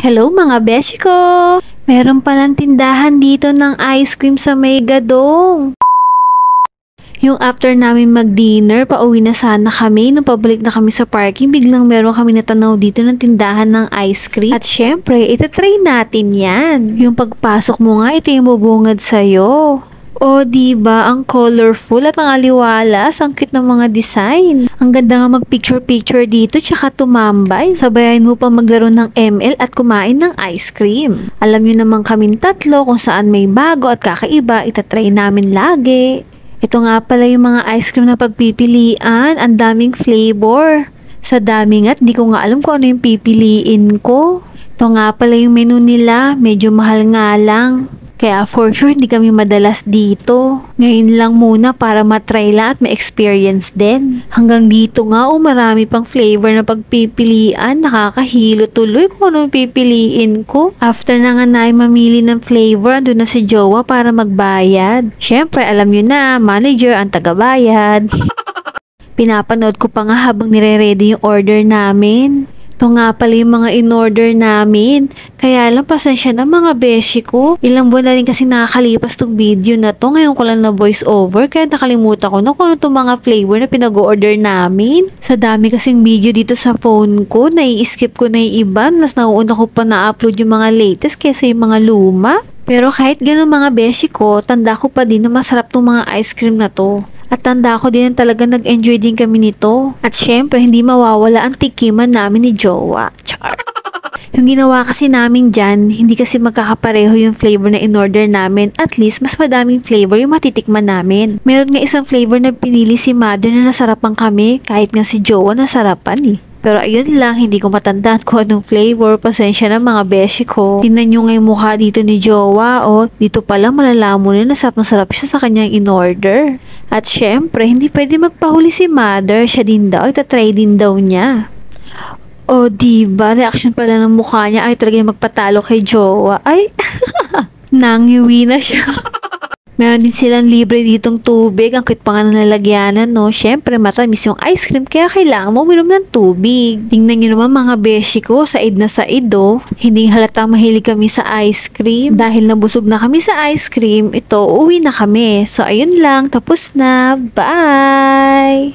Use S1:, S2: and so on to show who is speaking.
S1: Hello mga beshi ko! Meron palang tindahan dito ng ice cream sa may Gadong. Yung after namin mag-dinner, pauwi na sana kami. Nung pabalik na kami sa parking, biglang meron kami natanaw dito ng tindahan ng ice cream. At syempre, itatry natin yan. Yung pagpasok mo nga, ito yung bubungad sa'yo. O diba, ang colorful at ang aliwalas, ang cute ng mga design. Ang ganda nga mag-picture-picture dito, tsaka tumambay. Sabayan mo pa maglaro ng ML at kumain ng ice cream. Alam nyo naman kaming tatlo kung saan may bago at kakaiba, itatry namin lagi. Ito nga pala yung mga ice cream na pagpipilian, ang daming flavor. Sa dami nga't di ko nga alam kung ano yung pipiliin ko. Ito nga pala yung menu nila, medyo mahal nga lang. Kaya for sure, hindi kami madalas dito. Ngayon lang muna para matry lang at ma-experience din. Hanggang dito nga, marami pang flavor na pagpipilian. Nakakahilo tuloy kung ano pipiliin ko. After na nga na mamili ng flavor, andun na si Jowa para magbayad. Syempre, alam nyo na, manager ang tagabayad. Pinapanood ko pa nga habang nire-ready yung order namin. Ito nga pala yung mga in-order namin. Kaya lang pasensya na mga beshi ko. Ilang buwan na rin kasi nakakalipas tong video na to. Ngayon ko lang na voice over. Kaya nakalimutan ko na kung ano itong mga flavor na pinag-order namin. Sa dami kasing video dito sa phone ko, nai-skip ko na yung iba. Mas nauuna ko pa na-upload yung mga latest kaysa yung mga luma. Pero kahit ganun mga beshi ko, tanda ko pa din na masarap tong mga ice cream na to. At tanda ko din talaga nag-enjoy din kami nito. At syempre, hindi mawawala ang tikiman namin ni Jowa. Char. Yung ginawa kasi namin dyan, hindi kasi magkakapareho yung flavor na in-order namin. At least, mas madaming flavor yung matitikman namin. Meron nga isang flavor na pinili si Mother na nasarapan kami. Kahit nga si Jowa nasarapan eh. Pero ayun lang, hindi ko matandaan kung anong flavor. Pasensya na mga beshi ko. Tingnan nyo nga yung mukha dito ni Jowa. O, dito pala malalaman mo na sarap siya sa kanyang in-order. At syempre, hindi pwede magpahuli si Mother. Siya din daw, itatry din daw niya. O, diba? Reaction pala ng mukha niya ay talaga magpatalo kay Jowa. Ay, nangiwi na siya. Meron din silang libre ditong tubig. Ang cute pa nga nalalagyanan, no? Syempre, matamis yung ice cream, kaya kailangan mo uminom ng tubig. Tingnan nyo naman mga beshi ko, said na said, oh. Hindi halatang mahilig kami sa ice cream. Dahil nabusog na kami sa ice cream, ito, uwi na kami. So, ayun lang. Tapos na. Bye!